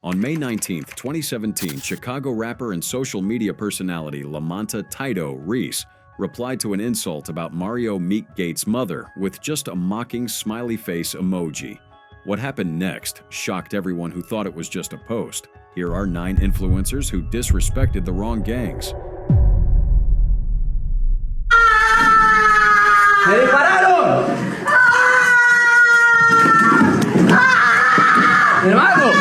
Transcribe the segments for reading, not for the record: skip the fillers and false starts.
On May 19, 2017, Chicago rapper and social media personality Lamanta Taito Reese replied to an insult about Mario Meekgate's mother with just a mocking smiley face emoji. What happened next shocked everyone who thought it was just a post. Here are 9 influencers who disrespected the wrong gangs. ¡Me dispararon! ¡Hermano!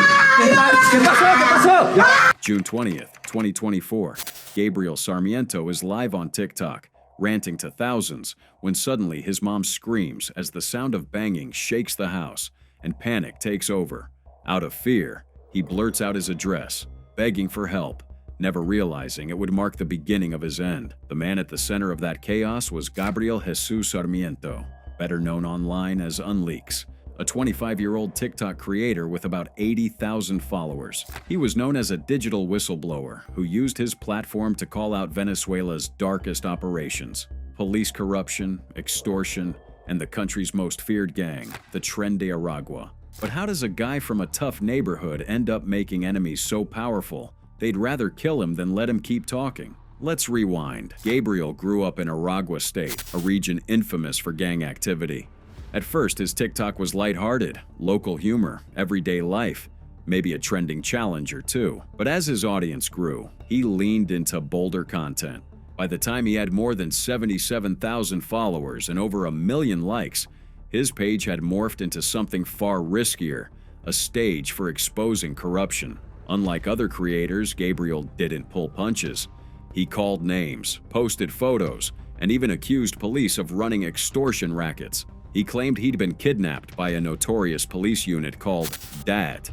¿Qué pasó? ¿Qué pasó? June 20th, 2024. Gabriel Sarmiento is live on TikTok, ranting to thousands, when suddenly his mom screams as the sound of banging shakes the house and panic takes over. Out of fear, he blurts out his address, begging for help, never realizing it would mark the beginning of his end. The man at the center of that chaos was Gabriel Jesus Sarmiento, better known online as Unleaks, a 25-year-old TikTok creator with about 80,000 followers. He was known as a digital whistleblower who used his platform to call out Venezuela's darkest operations: police corruption, extortion, and the country's most feared gang, the Tren de Aragua. But how does a guy from a tough neighborhood end up making enemies so powerful they'd rather kill him than let him keep talking? Let's rewind. Gabriel grew up in Aragua State, a region infamous for gang activity. At first, his TikTok was lighthearted, local humor, everyday life, maybe a trending challenge or two. But as his audience grew, he leaned into bolder content. By the time he had more than 77,000 followers and over 1 million likes, his page had morphed into something far riskier, a stage for exposing corruption. Unlike other creators, Gabriel didn't pull punches. He called names, posted photos, and even accused police of running extortion rackets. He claimed he'd been kidnapped by a notorious police unit called DAT,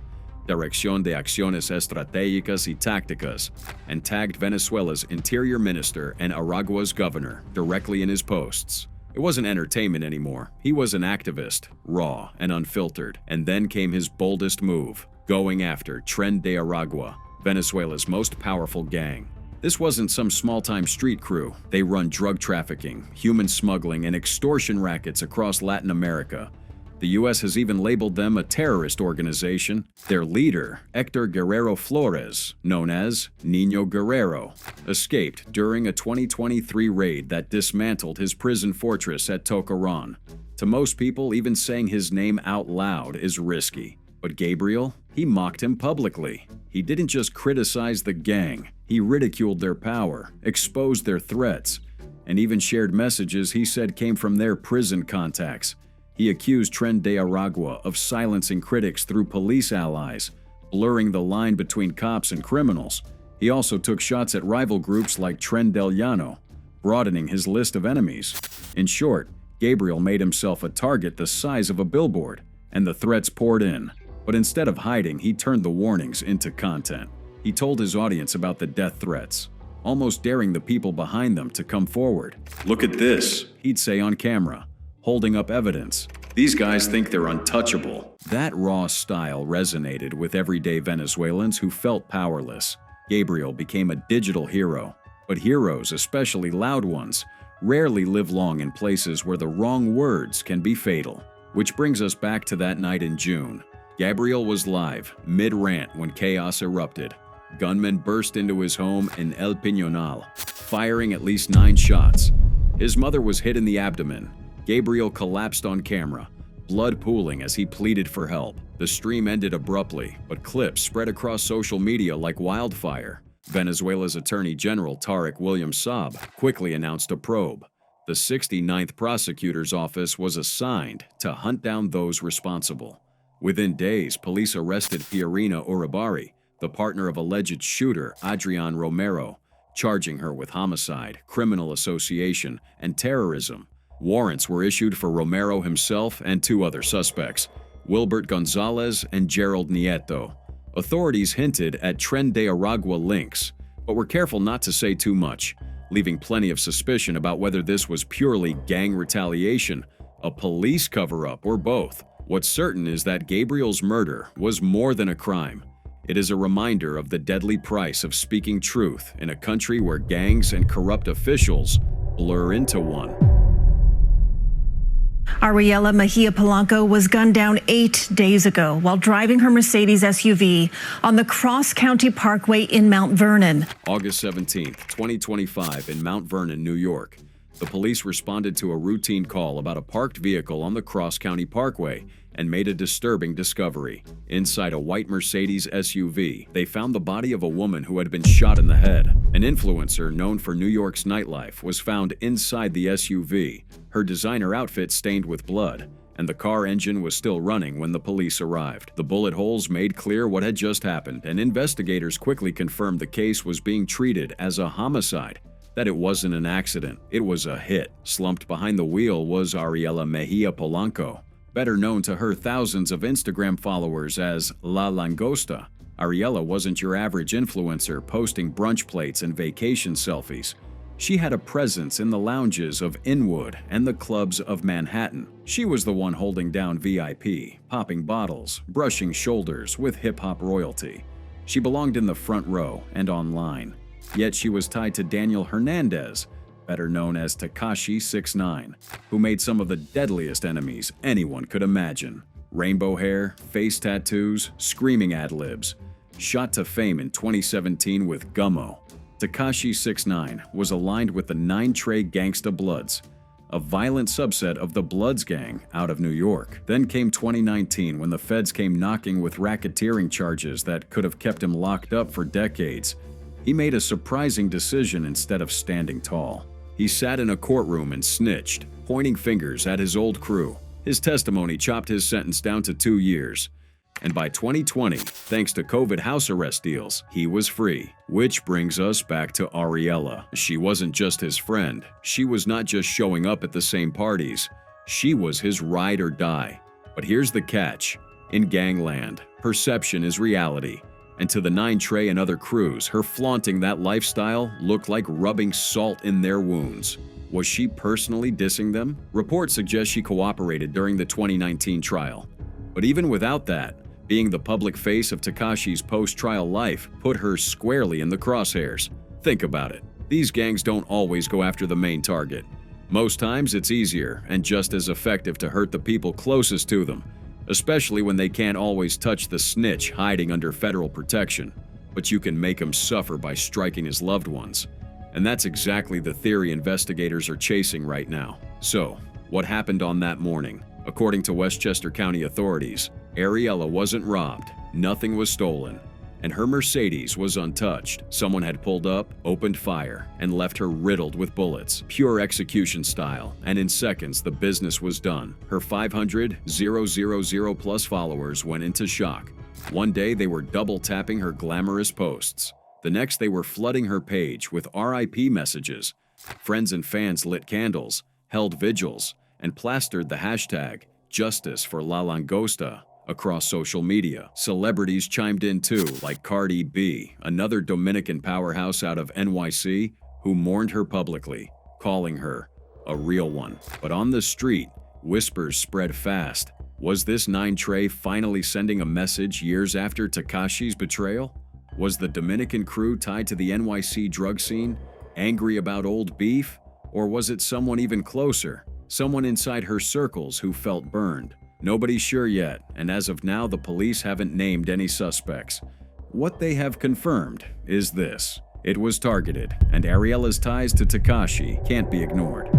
Dirección de Acciones Estratégicas y Tácticas, and tagged Venezuela's interior minister and Aragua's governor directly in his posts. It wasn't entertainment anymore. He was an activist, raw and unfiltered. And then came his boldest move, going after Tren de Aragua, Venezuela's most powerful gang. This wasn't some small-time street crew. They run drug trafficking, human smuggling, and extortion rackets across Latin America. The U.S. has even labeled them a terrorist organization. Their leader, Hector Guerrero Flores, known as Niño Guerrero, escaped during a 2023 raid that dismantled his prison fortress at Tocaron. To most people, even saying his name out loud is risky. But Gabriel, he mocked him publicly. He didn't just criticize the gang, he ridiculed their power, exposed their threats, and even shared messages he said came from their prison contacts. He accused Tren de Aragua of silencing critics through police allies, blurring the line between cops and criminals. He also took shots at rival groups like Tren del Llano, broadening his list of enemies. In short, Gabriel made himself a target the size of a billboard, and the threats poured in. But instead of hiding, he turned the warnings into content. He told his audience about the death threats, almost daring the people behind them to come forward. "Look at this," he'd say on camera, holding up evidence. "These guys think they're untouchable." That raw style resonated with everyday Venezuelans who felt powerless. Gabriel became a digital hero. But heroes, especially loud ones, rarely live long in places where the wrong words can be fatal. Which brings us back to that night in June. Gabriel was live, mid-rant, when chaos erupted. Gunmen burst into his home in El Piñonal, firing at least 9 shots. His mother was hit in the abdomen. Gabriel collapsed on camera, blood pooling as he pleaded for help. The stream ended abruptly, but clips spread across social media like wildfire. Venezuela's Attorney General Tarek William Saab quickly announced a probe. The 69th Prosecutor's Office was assigned to hunt down those responsible. Within days, police arrested Fiorina Uribari, the partner of alleged shooter Adrian Romero, charging her with homicide, criminal association, and terrorism. Warrants were issued for Romero himself and 2 other suspects, Wilbert Gonzalez and Gerald Nieto. Authorities hinted at Tren de Aragua links, but were careful not to say too much, leaving plenty of suspicion about whether this was purely gang retaliation, a police cover-up, or both. What's certain is that Gabriel's murder was more than a crime. It is a reminder of the deadly price of speaking truth in a country where gangs and corrupt officials blur into one. Ariela Mejia Polanco was gunned down 8 days ago while driving her Mercedes SUV on the Cross County Parkway in Mount Vernon. August 17, 2025, in Mount Vernon, New York. The police responded to a routine call about a parked vehicle on the Cross County Parkway and made a disturbing discovery. Inside a white Mercedes SUV, they found the body of a woman who had been shot in the head. An influencer known for New York's nightlife was found inside the SUV, her designer outfit stained with blood, and the car engine was still running when the police arrived. The bullet holes made clear what had just happened, and investigators quickly confirmed the case was being treated as a homicide, that it wasn't an accident, it was a hit. Slumped behind the wheel was Ariela Mejia Polanco, better known to her thousands of Instagram followers as La Langosta. Ariela wasn't your average influencer posting brunch plates and vacation selfies. She had a presence in the lounges of Inwood and the clubs of Manhattan. She was the one holding down VIP, popping bottles, brushing shoulders with hip-hop royalty. She belonged in the front row and online. Yet she was tied to Daniel Hernandez, better known as Tekashi 6ix9ine, who made some of the deadliest enemies anyone could imagine. Rainbow hair, face tattoos, screaming ad-libs. Shot to fame in 2017 with Gummo, Tekashi 6ix9ine was aligned with the 9 Trey Gangsta Bloods, a violent subset of the Bloods gang out of New York. Then came 2019 when the feds came knocking with racketeering charges that could have kept him locked up for decades. He made a surprising decision instead of standing tall. He sat in a courtroom and snitched, pointing fingers at his old crew. His testimony chopped his sentence down to 2 years. And by 2020, thanks to COVID house arrest deals, he was free. Which brings us back to Ariela. She wasn't just his friend. She was not just showing up at the same parties. She was his ride or die. But here's the catch. In gangland, perception is reality. And to the 9 Trey and other crews, her flaunting that lifestyle looked like rubbing salt in their wounds. Was she personally dissing them? Reports suggest she cooperated during the 2019 trial. But even without that, being the public face of Tekashi's post-trial life put her squarely in the crosshairs. Think about it. These gangs don't always go after the main target. Most times it's easier and just as effective to hurt the people closest to them, especially when they can't always touch the snitch hiding under federal protection. But you can make him suffer by striking his loved ones. And that's exactly the theory investigators are chasing right now. So, what happened on that morning? According to Westchester County authorities, Ariela wasn't robbed, nothing was stolen, and her Mercedes was untouched. Someone had pulled up, opened fire, and left her riddled with bullets. Pure execution style, and in seconds the business was done. Her 500,000 plus followers went into shock. One day they were double tapping her glamorous posts. The next they were flooding her page with RIP messages. Friends and fans lit candles, held vigils, and plastered the hashtag Justice for La Langosta across social media. Celebrities chimed in too, like Cardi B, another Dominican powerhouse out of NYC, who mourned her publicly, calling her a real one. But on the street, whispers spread fast. Was this 9 Trey finally sending a message years after Tekashi's betrayal? Was the Dominican crew tied to the NYC drug scene, angry about old beef? Or was it someone even closer? Someone inside her circles who felt burned. Nobody's sure yet, and as of now, the police haven't named any suspects. What they have confirmed is this: it was targeted, and Ariela's ties to Tekashi can't be ignored.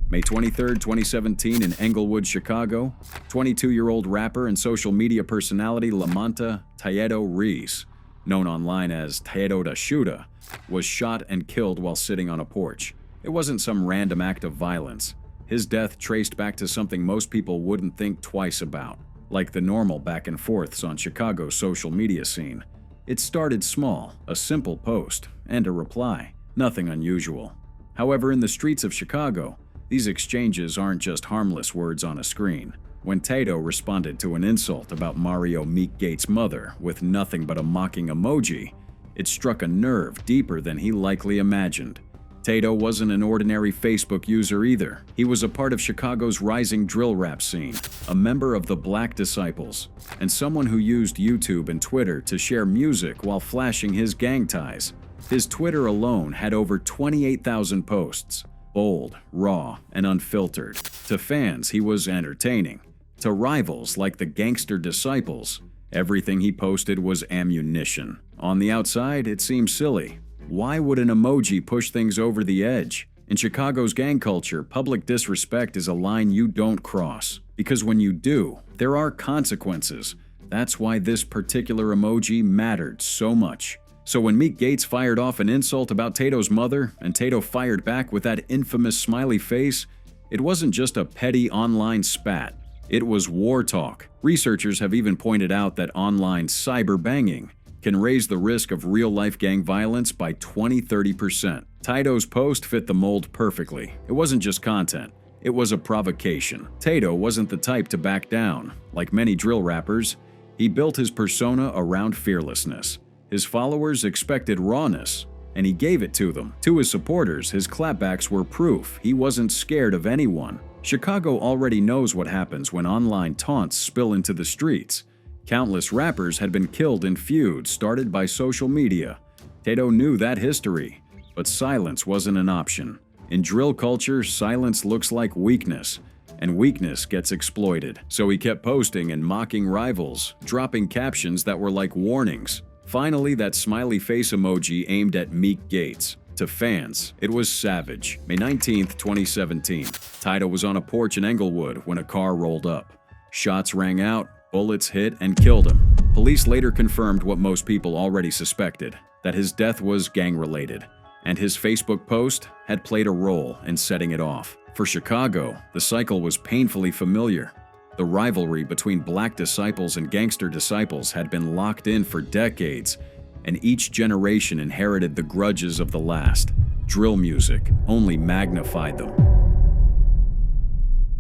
May 23, 2017, in Englewood, Chicago, 22-year-old rapper and social media personality Lamanta Tayeto Reese, known online as Tayeto da Shuda, was shot and killed while sitting on a porch. It wasn't some random act of violence. His death traced back to something most people wouldn't think twice about, like the normal back and forths on Chicago's social media scene. It started small, a simple post, and a reply, nothing unusual. However, in the streets of Chicago, these exchanges aren't just harmless words on a screen. When Tato responded to an insult about Mario Meekgate's mother with nothing but a mocking emoji, it struck a nerve deeper than he likely imagined. Tato wasn't an ordinary Facebook user either. He was a part of Chicago's rising drill rap scene, a member of the Black Disciples, and someone who used YouTube and Twitter to share music while flashing his gang ties. His Twitter alone had over 28,000 posts, bold, raw, and unfiltered. To fans, he was entertaining. To rivals like the gangster disciples, everything he posted was ammunition. On the outside, it seemed silly. Why would an emoji push things over the edge? In Chicago's gang culture, public disrespect is a line you don't cross. Because when you do, there are consequences. That's why this particular emoji mattered so much. So when Meek Gates fired off an insult about Tato's mother, and Tato fired back with that infamous smiley face, it wasn't just a petty online spat. It was war talk. Researchers have even pointed out that online cyber banging can raise the risk of real-life gang violence by 20–30%. Tato's post fit the mold perfectly. It wasn't just content. It was a provocation. Tato wasn't the type to back down. Like many drill rappers, he built his persona around fearlessness. His followers expected rawness, and he gave it to them. To his supporters, his clapbacks were proof he wasn't scared of anyone. Chicago already knows what happens when online taunts spill into the streets. Countless rappers had been killed in feuds started by social media. Tato knew that history, but silence wasn't an option. In drill culture, silence looks like weakness, and weakness gets exploited. So he kept posting and mocking rivals, dropping captions that were like warnings. Finally, that smiley face emoji aimed at Meek Gates. To fans, it was savage. May 19, 2017. Tato was on a porch in Englewood when a car rolled up. Shots rang out, bullets hit and killed him. Police later confirmed what most people already suspected, that his death was gang-related, and his Facebook post had played a role in setting it off. For Chicago, the cycle was painfully familiar. The rivalry between black disciples and gangster disciples had been locked in for decades, and each generation inherited the grudges of the last. Drill music only magnified them.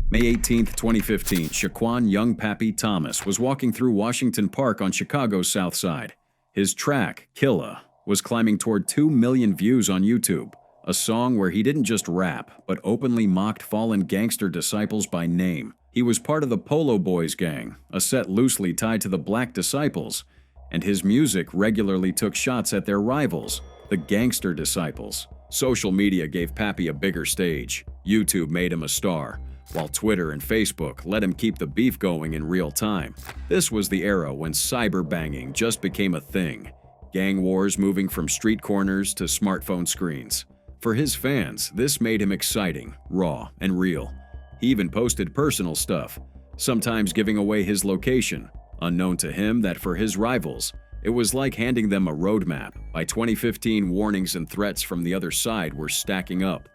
May 18, 2015, Shaquan Young Pappy Thomas was walking through Washington Park on Chicago's South Side. His track, Killa, was climbing toward 2 million views on YouTube, a song where he didn't just rap, but openly mocked fallen gangster disciples by name. He was part of the Polo Boys gang, a set loosely tied to the Black Disciples, and his music regularly took shots at their rivals, the Gangster Disciples. Social media gave Pappy a bigger stage. YouTube made him a star, while Twitter and Facebook let him keep the beef going in real time. This was the era when cyber banging just became a thing, gang wars moving from street corners to smartphone screens. For his fans, this made him exciting, raw, and real. He even posted personal stuff, sometimes giving away his location. Unknown to him that for his rivals, it was like handing them a roadmap. By 2015, warnings and threats from the other side were stacking up.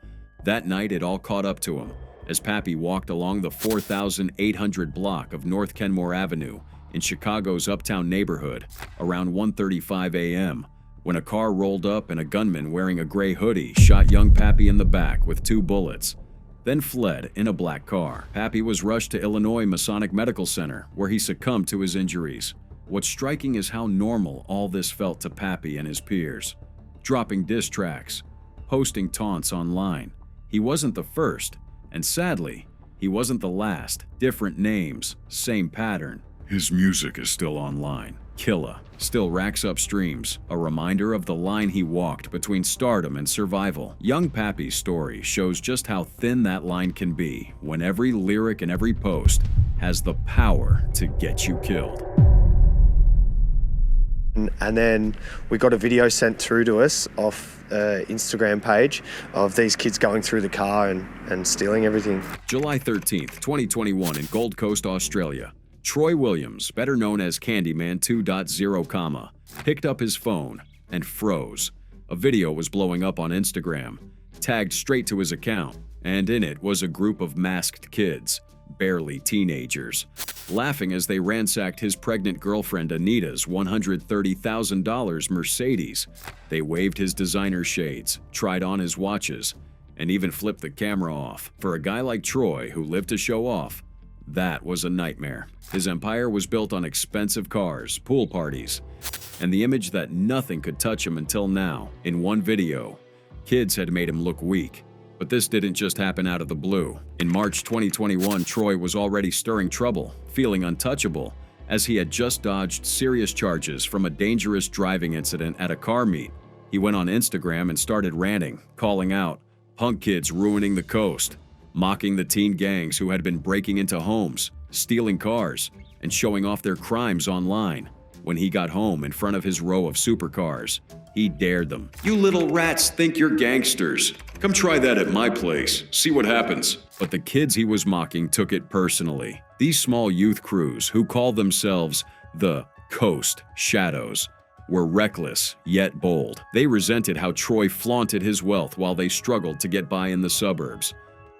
That night, it all caught up to him as Pappy walked along the 4,800 block of North Kenmore Avenue in Chicago's uptown neighborhood around 1:35 a.m. when a car rolled up and a gunman wearing a gray hoodie shot young Pappy in the back with 2 bullets, then fled in a black car. Pappy was rushed to Illinois Masonic Medical Center, where he succumbed to his injuries. What's striking is how normal all this felt to Pappy and his peers. Dropping diss tracks, posting taunts online. He wasn't the first, and sadly, he wasn't the last. Different names, same pattern. His music is still online. Killa still racks up streams, a reminder of the line he walked between stardom and survival. Young Pappy's story shows just how thin that line can be when every lyric and every post has the power to get you killed. And then we got a video sent through to us off Instagram page of these kids going through the car and stealing everything. July 13th, 2021 in Gold Coast, Australia. Troy Williams, better known as Candyman 2.0, picked up his phone and froze. A video was blowing up on Instagram, tagged straight to his account, and in it was a group of masked kids, barely teenagers, laughing as they ransacked his pregnant girlfriend Anita's $130,000 Mercedes. They waved his designer shades, tried on his watches, and even flipped the camera off. For a guy like Troy, who lived to show off, that was a nightmare. His empire was built on expensive cars, pool parties, and the image that nothing could touch him until now. In one video, kids had made him look weak. But this didn't just happen out of the blue. In March 2021, Troy was already stirring trouble, feeling untouchable, as he had just dodged serious charges from a dangerous driving incident at a car meet. He went on Instagram and started ranting, calling out, Punk kids ruining the coast, mocking the teen gangs who had been breaking into homes, stealing cars, and showing off their crimes online. When he got home in front of his row of supercars, he dared them. "You little rats think you're gangsters. Come try that at my place. See what happens." But the kids he was mocking took it personally. These small youth crews, who call themselves the Coast Shadows, were reckless yet bold. They resented how Troy flaunted his wealth while they struggled to get by in the suburbs.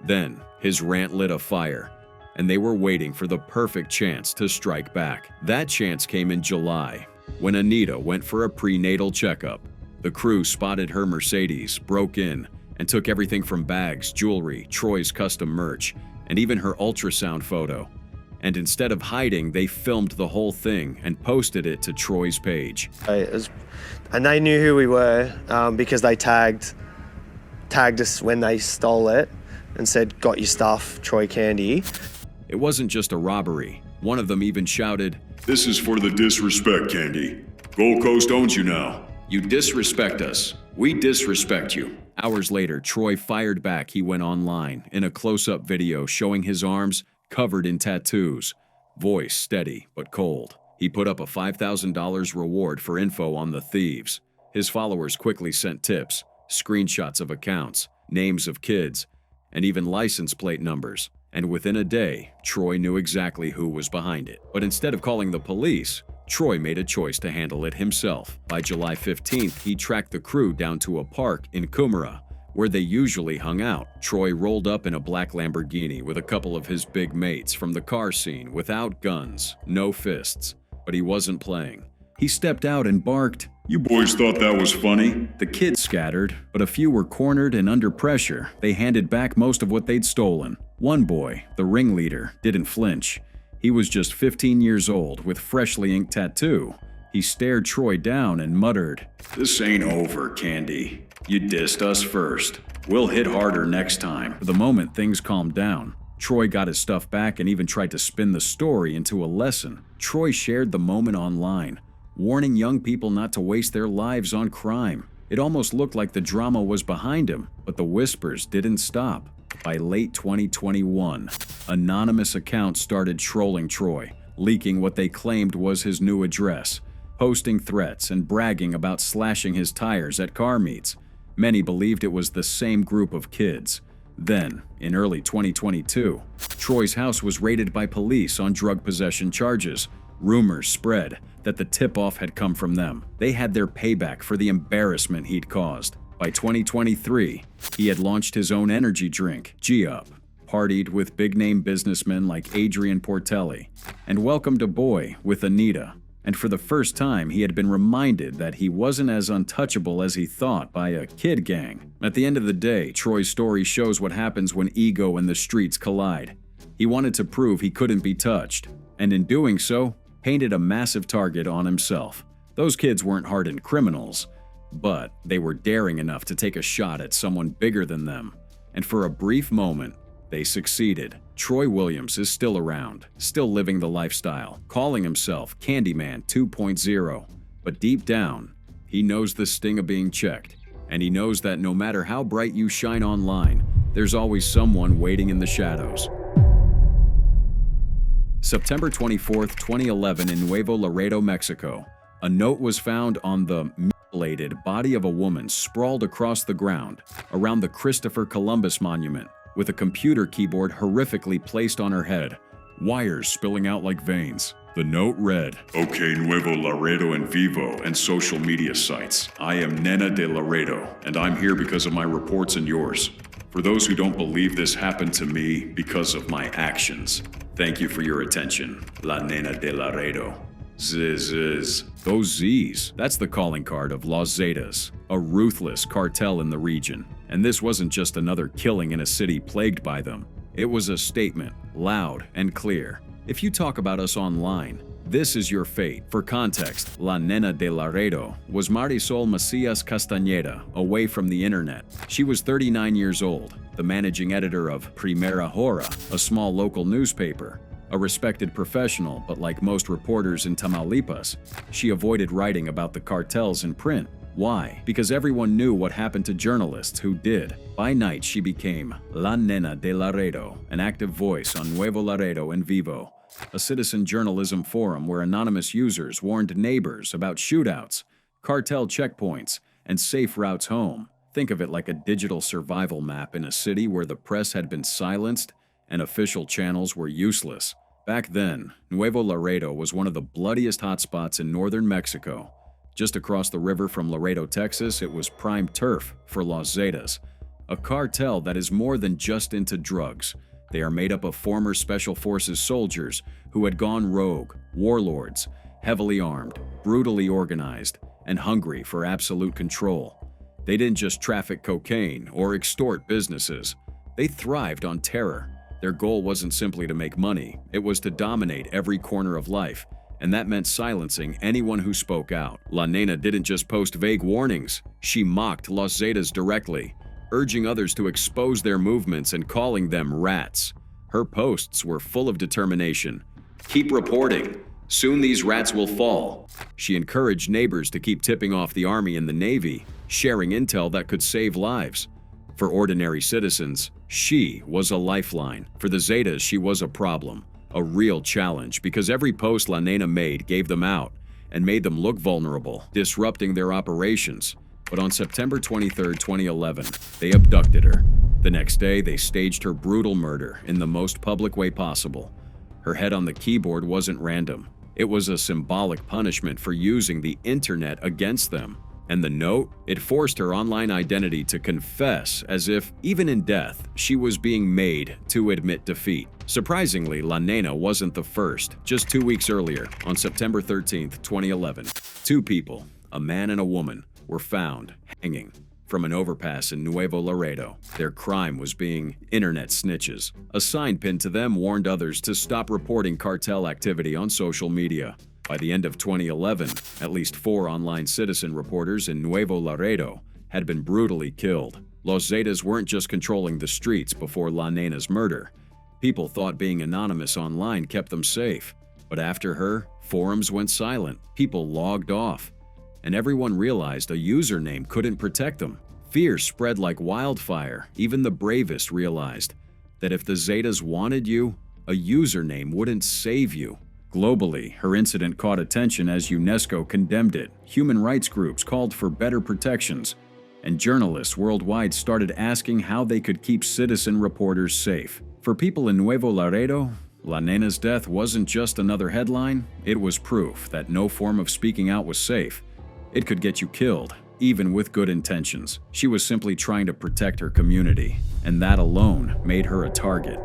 Then, his rant lit a fire, and they were waiting for the perfect chance to strike back. That chance came in July, when Anita went for a prenatal checkup. The crew spotted her Mercedes, broke in, and took everything from bags, jewelry, Troy's custom merch, and even her ultrasound photo. And instead of hiding, they filmed the whole thing and posted it to Troy's page. And they knew who we were because they tagged us when they stole it and said, "Got your stuff, Troy Candy." It wasn't just a robbery. One of them even shouted, "This is for the disrespect, Candy. Gold Coast owns you now. You disrespect us. We disrespect you." Hours later, Troy fired back. He went online in a close-up video showing his arms covered in tattoos, voice steady but cold. He put up a $5,000 reward for info on the thieves. His followers quickly sent tips, screenshots of accounts, names of kids, and even license plate numbers. And within a day, Troy knew exactly who was behind it. But instead of calling the police, Troy made a choice to handle it himself. By July 15th, he tracked the crew down to a park in Coomera, where they usually hung out. Troy rolled up in a black Lamborghini with a couple of his big mates from the car scene without guns, no fists. But he wasn't playing. He stepped out and barked, "You boys thought that was funny?" The kids scattered, but a few were cornered and under pressure. They handed back most of what they'd stolen. One boy, the ringleader, didn't flinch. He was just 15 years old with freshly inked tattoo. He stared Troy down and muttered, "This ain't over, Candy. You dissed us first. We'll hit harder next time." For the moment, things calmed down. Troy got his stuff back and even tried to spin the story into a lesson. Troy shared the moment online, warning young people not to waste their lives on crime. It almost looked like the drama was behind him, but the whispers didn't stop. By late 2021, anonymous accounts started trolling Troy, leaking what they claimed was his new address, posting threats and bragging about slashing his tires at car meets. Many believed it was the same group of kids. Then, in early 2022, Troy's house was raided by police on drug possession charges. Rumors spread that the tip-off had come from them. They had their payback for the embarrassment he'd caused. By 2023, he had launched his own energy drink, G-Up, partied with big-name businessmen like Adrian Portelli, and welcomed a boy with Anita. And for the first time, he had been reminded that he wasn't as untouchable as he thought by a kid gang. At the end of the day, Troy's story shows what happens when ego and the streets collide. He wanted to prove he couldn't be touched, and in doing so, painted a massive target on himself. Those kids weren't hardened criminals, but they were daring enough to take a shot at someone bigger than them. And for a brief moment, they succeeded. Troy Williams is still around, still living the lifestyle, calling himself Candyman 2.0. But deep down, he knows the sting of being checked. And he knows that no matter how bright you shine online, there's always someone waiting in the shadows. September 24, 2011 in Nuevo Laredo, Mexico. A note was found on the mutilated body of a woman sprawled across the ground around the Christopher Columbus Monument, with a computer keyboard horrifically placed on her head, wires spilling out like veins. The note read, "Okay, Nuevo Laredo en vivo and social media sites. I am Nena de Laredo, and I'm here because of my reports and yours. For those who don't believe this happened to me because of my actions, thank you for your attention. La Nena de Laredo." Zzz. Those Z's, that's the calling card of Los Zetas, a ruthless cartel in the region. And this wasn't just another killing in a city plagued by them. It was a statement, loud and clear. If you talk about us online, this is your fate. For context, La Nena de Laredo was Marisol Macias Castañeda, away from the internet. She was 39 years old, the managing editor of Primera Hora, a small local newspaper. A respected professional, but like most reporters in Tamaulipas, she avoided writing about the cartels in print. Why? Because everyone knew what happened to journalists who did. By night, she became La Nena de Laredo, an active voice on Nuevo Laredo en Vivo, a citizen journalism forum where anonymous users warned neighbors about shootouts, cartel checkpoints, and safe routes home. Think of it like a digital survival map in a city where the press had been silenced and official channels were useless. Back then, Nuevo Laredo was one of the bloodiest hotspots in northern Mexico. Just across the river from Laredo, Texas, it was prime turf for Los Zetas, a cartel that is more than just into drugs. They are made up of former Special Forces soldiers who had gone rogue, warlords, heavily armed, brutally organized, and hungry for absolute control. They didn't just traffic cocaine or extort businesses. They thrived on terror. Their goal wasn't simply to make money, it was to dominate every corner of life, and that meant silencing anyone who spoke out. La Nena didn't just post vague warnings, she mocked Los Zetas directly, urging others to expose their movements and calling them rats. Her posts were full of determination. Keep reporting. Soon these rats will fall. She encouraged neighbors to keep tipping off the Army and the Navy, sharing intel that could save lives. For ordinary citizens, she was a lifeline. For the Zetas, she was a problem, a real challenge, because every post La Nena made gave them out and made them look vulnerable, disrupting their operations. But on September 23, 2011, they abducted her. The next day, they staged her brutal murder in the most public way possible. Her head on the keyboard wasn't random. It was a symbolic punishment for using the internet against them. And the note? It forced her online identity to confess as if, even in death, she was being made to admit defeat. Surprisingly, La Nena wasn't the first. Just 2 weeks earlier, on September 13, 2011, two people, a man and a woman, were found hanging from an overpass in Nuevo Laredo. Their crime was being internet snitches. A sign pinned to them warned others to stop reporting cartel activity on social media. By the end of 2011, at least 4 online citizen reporters in Nuevo Laredo had been brutally killed. Los Zetas weren't just controlling the streets before La Nena's murder. People thought being anonymous online kept them safe. But after her, forums went silent, people logged off, and everyone realized a username couldn't protect them. Fear spread like wildfire. Even the bravest realized that if the Zetas wanted you, a username wouldn't save you. Globally, her incident caught attention as UNESCO condemned it, human rights groups called for better protections, and journalists worldwide started asking how they could keep citizen reporters safe. For people in Nuevo Laredo, La Nena's death wasn't just another headline, it was proof that no form of speaking out was safe. It could get you killed, even with good intentions. She was simply trying to protect her community, and that alone made her a target.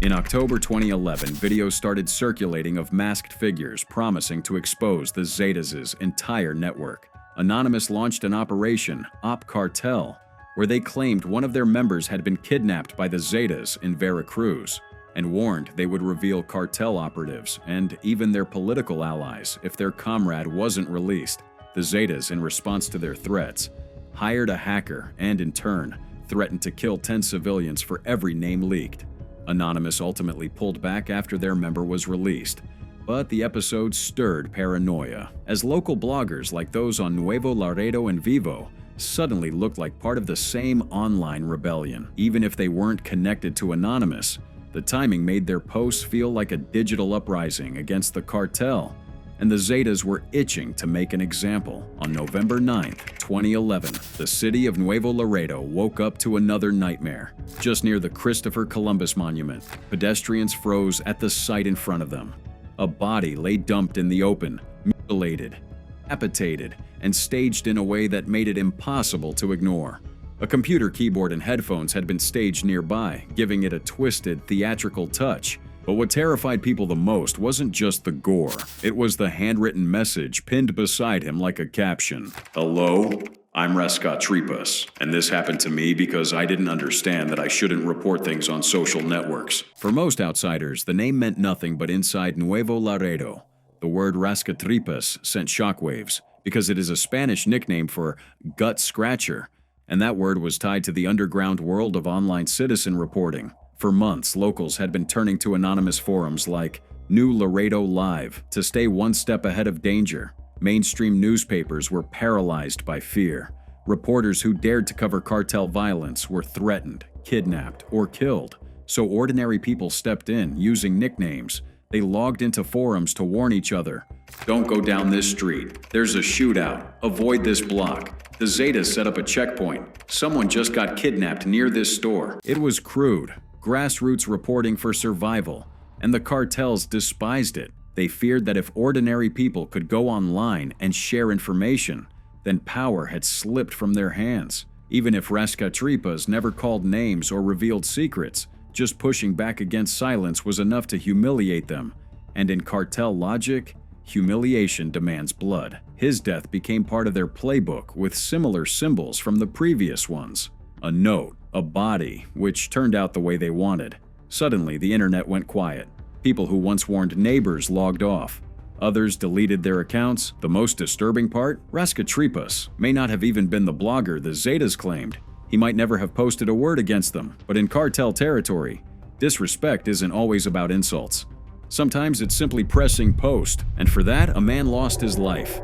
In October 2011, videos started circulating of masked figures promising to expose the Zetas' entire network. Anonymous launched an operation, Op Cartel, where they claimed one of their members had been kidnapped by the Zetas in Veracruz, and warned they would reveal cartel operatives and even their political allies if their comrade wasn't released. The Zetas, in response to their threats, hired a hacker and, in turn, threatened to kill 10 civilians for every name leaked. Anonymous ultimately pulled back after their member was released, but the episode stirred paranoia, as local bloggers like those on Nuevo Laredo en Vivo suddenly looked like part of the same online rebellion. Even if they weren't connected to Anonymous, the timing made their posts feel like a digital uprising against the cartel, and the Zetas were itching to make an example. On November 9, 2011, the city of Nuevo Laredo woke up to another nightmare. Just near the Christopher Columbus Monument, pedestrians froze at the sight in front of them. A body lay dumped in the open, mutilated, decapitated, and staged in a way that made it impossible to ignore. A computer keyboard and headphones had been staged nearby, giving it a twisted, theatrical touch. But what terrified people the most wasn't just the gore. It was the handwritten message pinned beside him like a caption. "Hello, I'm Retribution, and this happened to me because I didn't understand that I shouldn't report things on social networks." For most outsiders, the name meant nothing, but inside Nuevo Laredo, the word Retribution sent shockwaves because it is a Spanish nickname for gut scratcher, and that word was tied to the underground world of online citizen reporting. For months, locals had been turning to anonymous forums like New Laredo Live to stay one step ahead of danger. Mainstream newspapers were paralyzed by fear. Reporters who dared to cover cartel violence were threatened, kidnapped, or killed. So ordinary people stepped in, using nicknames. They logged into forums to warn each other. Don't go down this street. There's a shootout. Avoid this block. The Zetas set up a checkpoint. Someone just got kidnapped near this store. It was crude, grassroots reporting for survival, and the cartels despised it. They feared that if ordinary people could go online and share information, then power had slipped from their hands. Even if rascatripas never called names or revealed secrets, just pushing back against silence was enough to humiliate them. And in cartel logic, humiliation demands blood. His death became part of their playbook with similar symbols from the previous ones. A note, a body, which turned out the way they wanted. Suddenly, the internet went quiet. People who once warned neighbors logged off. Others deleted their accounts. The most disturbing part? Rascatripas may not have even been the blogger the Zetas claimed. He might never have posted a word against them, but in cartel territory, disrespect isn't always about insults. Sometimes it's simply pressing post, and for that, a man lost his life.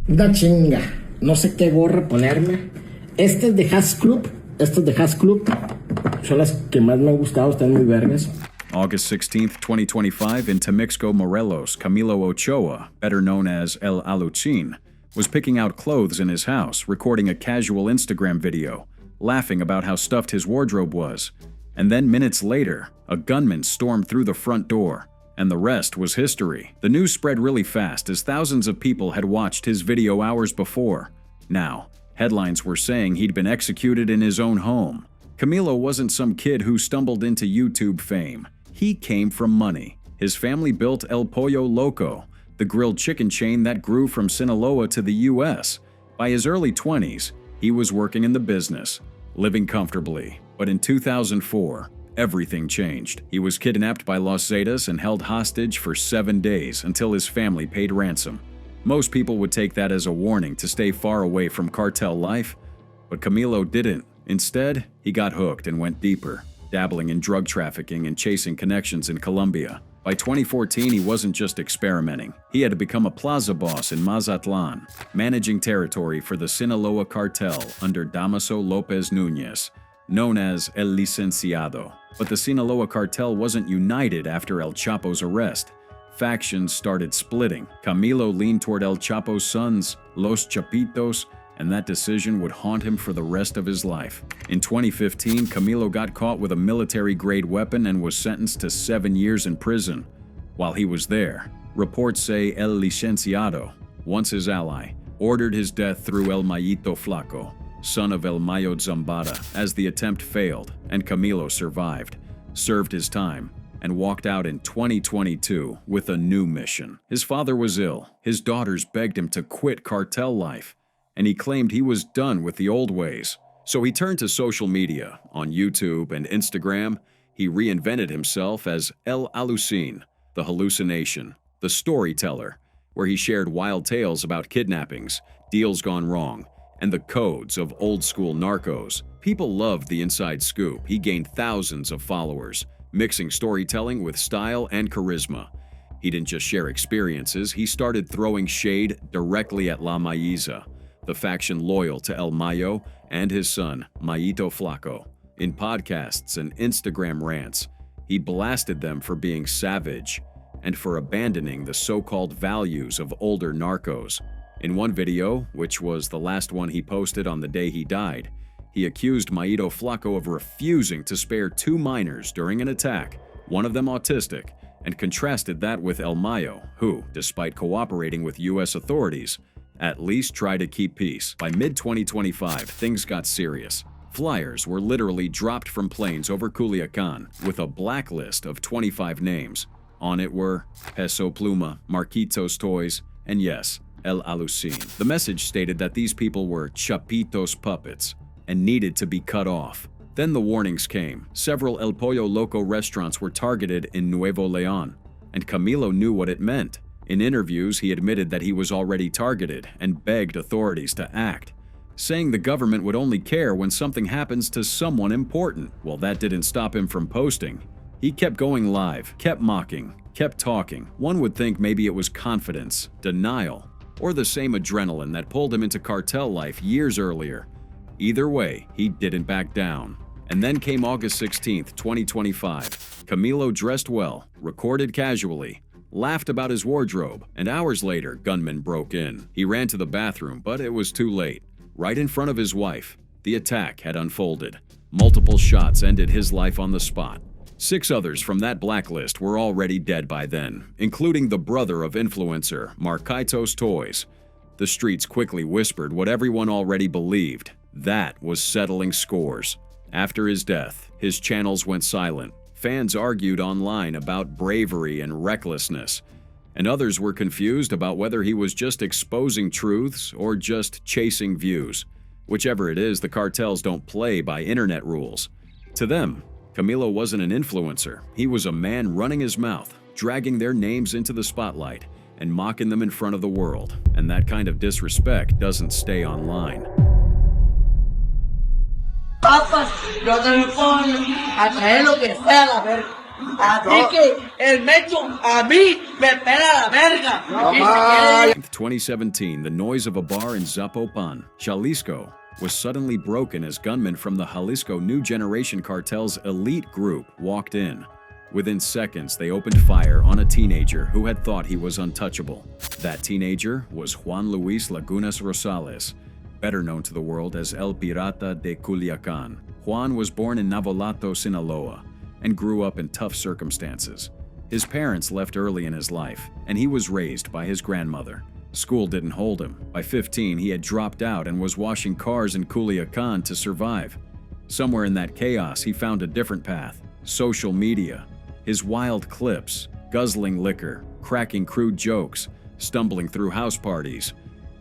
Da chinga, no sé qué gorra ponerme. Estas de Hash Club, son las que más me han gustado, están muy vergas. August 16, 2025, in Temixco, Morelos, Camilo Ochoa, better known as El Alucin, was picking out clothes in his house, recording a casual Instagram video, laughing about how stuffed his wardrobe was. And then minutes later, a gunman stormed through the front door, and the rest was history. The news spread really fast as thousands of people had watched his video hours before. Now, headlines were saying he'd been executed in his own home. Camilo wasn't some kid who stumbled into YouTube fame. He came from money. His family built El Pollo Loco, the grilled chicken chain that grew from Sinaloa to the U.S. By his early 20s, he was working in the business, living comfortably. But in 2004, everything changed. He was kidnapped by Los Zetas and held hostage for 7 days until his family paid ransom. Most people would take that as a warning to stay far away from cartel life, but Camilo didn't. Instead, he got hooked and went deeper, dabbling in drug trafficking and chasing connections in Colombia. By 2014, he wasn't just experimenting. He had to become a plaza boss in Mazatlan, managing territory for the Sinaloa cartel under Damaso Lopez Nunez, known as El Licenciado. But the Sinaloa cartel wasn't united after El Chapo's arrest. Factions started splitting. Camilo leaned toward El Chapo's sons, Los Chapitos, and that decision would haunt him for the rest of his life. In 2015, Camilo got caught with a military-grade weapon and was sentenced to 7 years in prison. While he was there, reports say El Licenciado, once his ally, ordered his death through El Mayito Flaco, son of El Mayo Zambada, as the attempt failed and Camilo survived, served his time, and walked out in 2022 with a new mission. His father was ill. His daughters begged him to quit cartel life, and he claimed he was done with the old ways. So he turned to social media. On YouTube and Instagram, he reinvented himself as El Alucin, the hallucination, the storyteller, where he shared wild tales about kidnappings, deals gone wrong, and the codes of old-school narcos. People loved the inside scoop. He gained thousands of followers, mixing storytelling with style and charisma. He didn't just share experiences, he started throwing shade directly at La Mayiza, the faction loyal to El Mayo and his son, Mayito Flaco. In podcasts and Instagram rants, he blasted them for being savage and for abandoning the so-called values of older narcos. In one video, which was the last one he posted on the day he died, he accused Mayito Flaco of refusing to spare 2 minors during an attack, one of them autistic, and contrasted that with El Mayo, who, despite cooperating with U.S. authorities, at least tried to keep peace. By mid-2025, things got serious. Flyers were literally dropped from planes over Culiacan with a blacklist of 25 names. On it were Peso Pluma, Marquitos Toys, and yes, El Alucin. The message stated that these people were Chapitos puppets and needed to be cut off. Then the warnings came. Several El Pollo Loco restaurants were targeted in Nuevo León, and Camilo knew what it meant. In interviews, he admitted that he was already targeted and begged authorities to act, saying the government would only care when something happens to someone important. Well, that didn't stop him from posting. He kept going live, kept mocking, kept talking. One would think maybe it was confidence, denial, or the same adrenaline that pulled him into cartel life years earlier. Either way, he didn't back down. And then came August 16, 2025. Camilo dressed well, recorded casually, laughed about his wardrobe, and hours later, gunmen broke in. He ran to the bathroom, but it was too late. Right in front of his wife, the attack had unfolded. Multiple shots ended his life on the spot. 6 others from that blacklist were already dead by then, including the brother of influencer Marquitos Toys. The streets quickly whispered what everyone already believed. That was settling scores. After his death, his channels went silent. Fans argued online about bravery and recklessness, and others were confused about whether he was just exposing truths or just chasing views. Whichever it is, the cartels don't play by internet rules. To them, Camilo wasn't an influencer. He was a man running his mouth, dragging their names into the spotlight, and mocking them in front of the world. And that kind of disrespect doesn't stay online. Papas, yo te me pongo a traer lo que sea la verga. Así que el Mencho a mí me pela la verga. In 2017, the noise of a bar in Zapopan, Jalisco, was suddenly broken as gunmen from the Jalisco New Generation Cartel's elite group walked in. Within seconds, they opened fire on a teenager who had thought he was untouchable. That teenager was Juan Luis Lagunas Rosales, better known to the world as El Pirata de Culiacan. Juan was born in Navolato, Sinaloa, and grew up in tough circumstances. His parents left early in his life, and he was raised by his grandmother. School didn't hold him. By 15, he had dropped out and was washing cars in Culiacan to survive. Somewhere in that chaos, he found a different path: social media. His wild clips, guzzling liquor, cracking crude jokes, stumbling through house parties,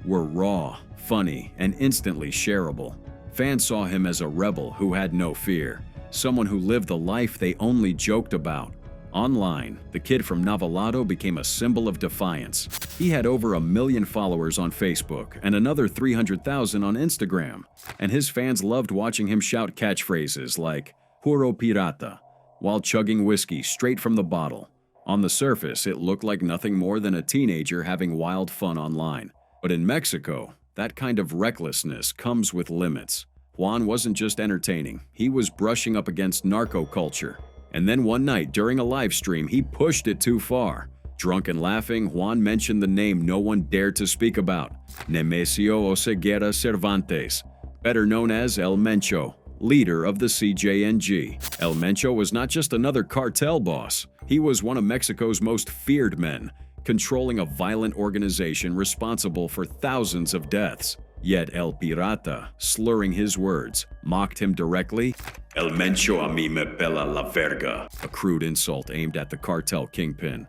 were raw, funny, and instantly shareable. Fans saw him as a rebel who had no fear, someone who lived the life they only joked about. Online, the kid from Navolato became a symbol of defiance. He had over 1 million followers on Facebook and another 300,000 on Instagram, and his fans loved watching him shout catchphrases like "Puro Pirata" while chugging whiskey straight from the bottle. On the surface, it looked like nothing more than a teenager having wild fun online. But in Mexico, that kind of recklessness comes with limits. Juan wasn't just entertaining, he was brushing up against narco culture. And then one night during a live stream, he pushed it too far. Drunk and laughing, Juan mentioned the name no one dared to speak about: Nemesio Oseguera Cervantes, better known as El Mencho, leader of the CJNG. El Mencho was not just another cartel boss, he was one of Mexico's most feared men, controlling a violent organization responsible for thousands of deaths. Yet El Pirata, slurring his words, mocked him directly. "El Mencho a mí me pela la verga," a crude insult aimed at the cartel kingpin.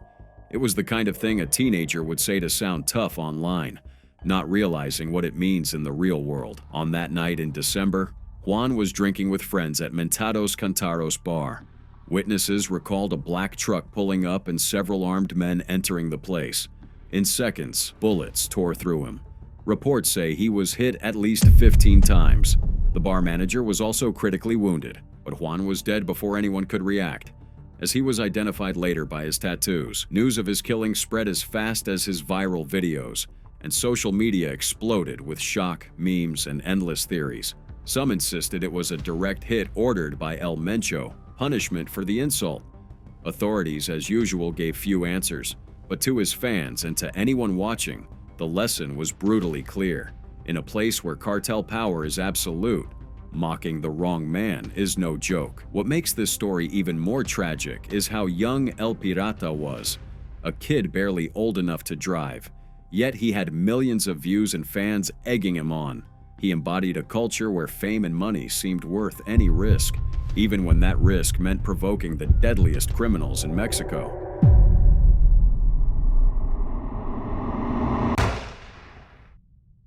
It was the kind of thing a teenager would say to sound tough online, not realizing what it means in the real world. On that night in December, Juan was drinking with friends at Mentados Cantaros bar. Witnesses recalled a black truck pulling up and several armed men entering the place. In seconds, bullets tore through him. Reports say he was hit at least 15 times. The bar manager was also critically wounded, but Juan was dead before anyone could react. As he was identified later by his tattoos, news of his killing spread as fast as his viral videos, and social media exploded with shock, memes, and endless theories. Some insisted it was a direct hit ordered by El Mencho, punishment for the insult. Authorities, as usual, gave few answers, but to his fans and to anyone watching, the lesson was brutally clear. In a place where cartel power is absolute, mocking the wrong man is no joke. What makes this story even more tragic is how young El Pirata was, a kid barely old enough to drive. Yet he had millions of views and fans egging him on. He embodied a culture where fame and money seemed worth any risk, even when that risk meant provoking the deadliest criminals in Mexico.